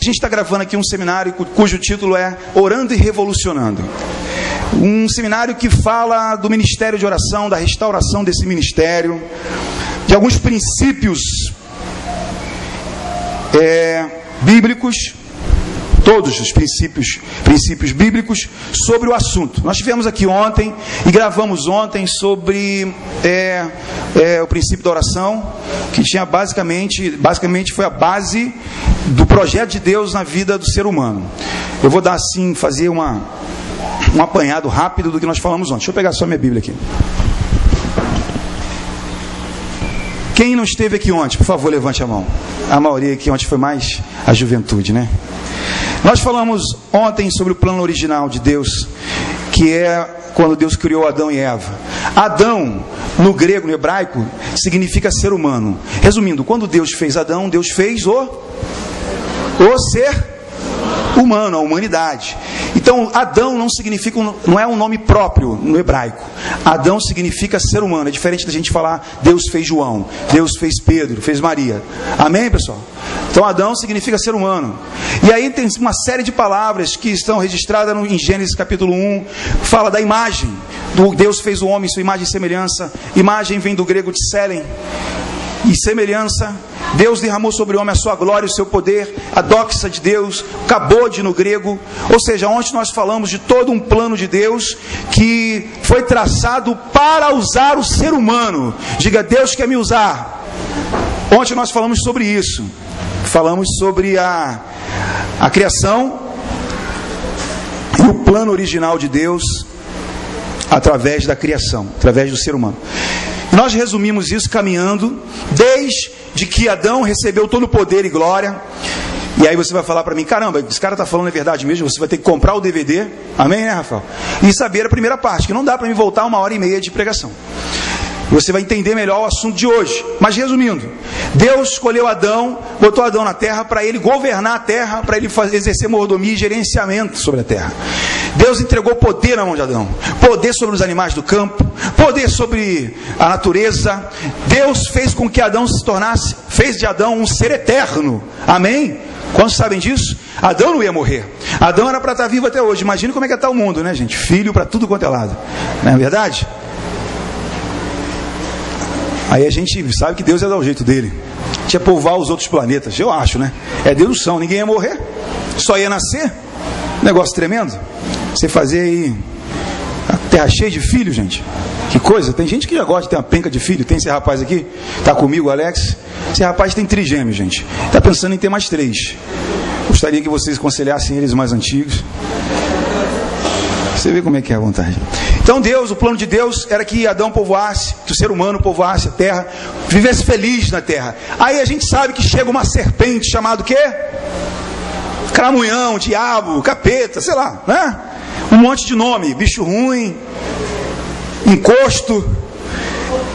A gente está gravando aqui um seminário cujo título é Orando e Revolucionando. Um seminário que fala do ministério de oração, da restauração desse ministério, de alguns princípios bíblicos, todos os princípios bíblicos sobre o assunto. Nós tivemos aqui ontem e gravamos ontem sobre o princípio da oração, que tinha basicamente foi a base do projeto de Deus na vida do ser humano. Eu vou dar assim, fazer um apanhado rápido do que nós falamos ontem. Deixa eu pegar só minha Bíblia aqui. Quem não esteve aqui ontem, por favor, levante a mão. A maioria aqui ontem foi mais a juventude, né? Nós falamos ontem sobre o plano original de Deus, que é quando Deus criou Adão e Eva. Adão, no grego, no hebraico, significa ser humano. Resumindo, quando Deus fez Adão, Deus fez o ser humano, a humanidade. Então, Adão não é um nome próprio no hebraico. Adão significa ser humano. É diferente da gente falar Deus fez João, Deus fez Pedro, fez Maria. Amém, pessoal? Então, Adão significa ser humano. E aí tem uma série de palavras que estão registradas em Gênesis capítulo 1. Fala da imagem. Deus fez o homem, sua imagem e semelhança. Imagem vem do grego tselen. E semelhança. Deus derramou sobre o homem a sua glória e o seu poder, a doxa de Deus, kabod no grego. Ou seja, ontem nós falamos de todo um plano de Deus que foi traçado para usar o ser humano. Diga, Deus quer me usar. Ontem nós falamos sobre isso. Falamos sobre a criação e o plano original de Deus através da criação, através do ser humano. Nós resumimos isso caminhando desde que Adão recebeu todo o poder e glória. E aí você vai falar para mim, caramba, esse cara está falando a verdade mesmo, você vai ter que comprar o DVD, amém, né, Rafael? E saber a primeira parte, que não dá para me voltar 1h30 de pregação. Você vai entender melhor o assunto de hoje. Mas resumindo, Deus escolheu Adão, botou Adão na terra para ele governar a terra, para ele exercer mordomia e gerenciamento sobre a terra. Deus entregou poder na mão de Adão, poder sobre os animais do campo, poder sobre a natureza. Deus fez com que Adão fez de Adão um ser eterno. Amém? Quantos sabem disso? Adão não ia morrer. Adão era para estar vivo até hoje. Imagina como é que está o mundo, né, gente? Filho para tudo quanto é lado. Não é verdade? Aí a gente sabe que Deus ia dar o jeito dele. Tinha povoar os outros planetas, eu acho, né? É dedução, ninguém ia morrer, só ia nascer. Negócio tremendo. Você fazer aí a terra cheia de filhos, gente. Que coisa, tem gente que já gosta de ter uma penca de filho. Tem esse rapaz aqui, tá comigo, Alex. Esse rapaz tem trigêmeos, gente. Tá pensando em ter mais 3. Gostaria que vocês aconselhassem eles mais antigos. Você vê como é que é a vontade. Então Deus, o plano de Deus era que Adão povoasse, que o ser humano povoasse a terra, vivesse feliz na terra. Aí a gente sabe que chega uma serpente chamada o quê? Cramunhão, diabo, capeta, sei lá, né? Um monte de nome, bicho ruim, encosto.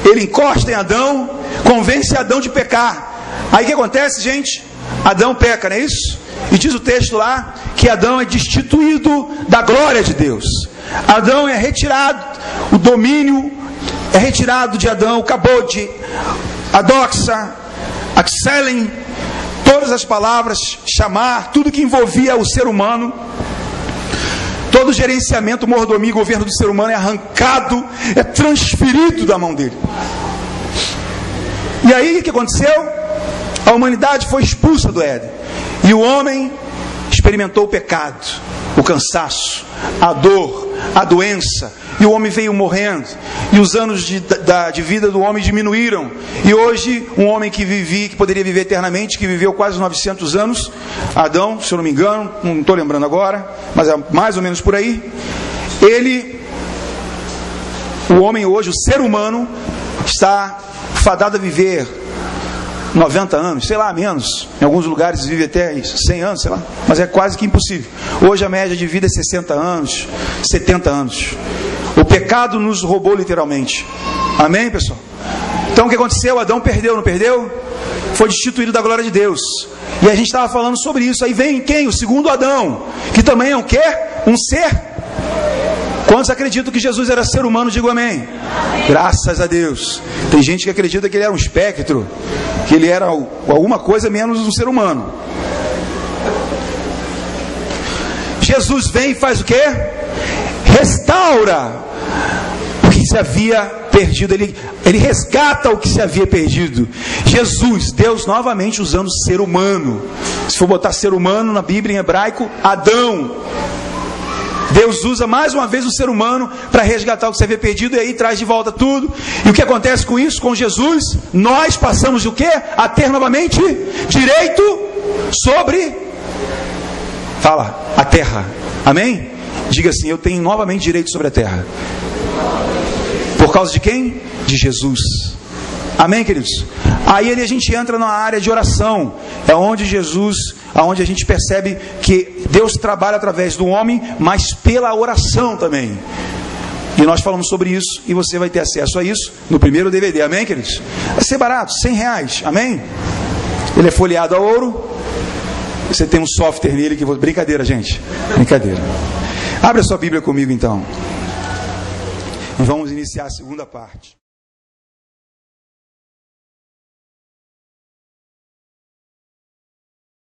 Ele encosta em Adão, convence Adão de pecar. Aí o que acontece, gente? Adão peca, não é isso? E diz o texto lá que Adão é destituído da glória de Deus. Adão é retirado, o domínio é retirado de Adão, o kabod, a doxa, a tselen, todas as palavras, chamar, tudo que envolvia o ser humano, todo o gerenciamento, mordomia e governo do ser humano é arrancado, é transferido da mão dele. E aí o que aconteceu? A humanidade foi expulsa do Éden. E o homem experimentou o pecado, o cansaço, a dor, a doença. E o homem veio morrendo. E os anos de vida do homem diminuíram. E hoje, um homem que poderia viver eternamente, que viveu quase 900 anos, Adão, se eu não me engano, não estou lembrando agora, mas é mais ou menos por aí. O homem hoje, o ser humano, está fadado a viver 90 anos, sei lá, menos. Em alguns lugares vive até 100 anos, sei lá. Mas é quase que impossível. Hoje a média de vida é 60 anos, 70 anos. O pecado nos roubou literalmente. Amém, pessoal? Então o que aconteceu? Adão perdeu, não perdeu? Foi destituído da glória de Deus. E a gente estava falando sobre isso. Aí vem quem? O segundo Adão. Que também é um quê? Um ser. Quantos acreditam que Jesus era ser humano? Digo amém. Graças a Deus. Tem gente que acredita que ele era um espectro, que ele era alguma coisa menos um ser humano. Jesus vem e faz o quê? Restaura o que se havia perdido. Ele resgata o que se havia perdido. Jesus, Deus novamente usando ser humano. Se for botar ser humano na Bíblia em hebraico, Adão. Deus usa mais uma vez o ser humano para resgatar o que se havia perdido e aí traz de volta tudo. E o que acontece com isso? Com Jesus, nós passamos o quê? A ter novamente direito sobre, fala, a terra. Amém? Diga assim, eu tenho novamente direito sobre a terra. Por causa de quem? De Jesus. Amém, queridos? Aí a gente entra na área de oração. É onde onde a gente percebe que Deus trabalha através do homem, mas pela oração também. E nós falamos sobre isso, e você vai ter acesso a isso no primeiro DVD. Amém, queridos? Vai ser barato, R$100. Amém? Ele é folheado a ouro. Você tem um software nele que... Brincadeira, gente. Brincadeira. Abre a sua Bíblia comigo, então. E vamos iniciar a segunda parte.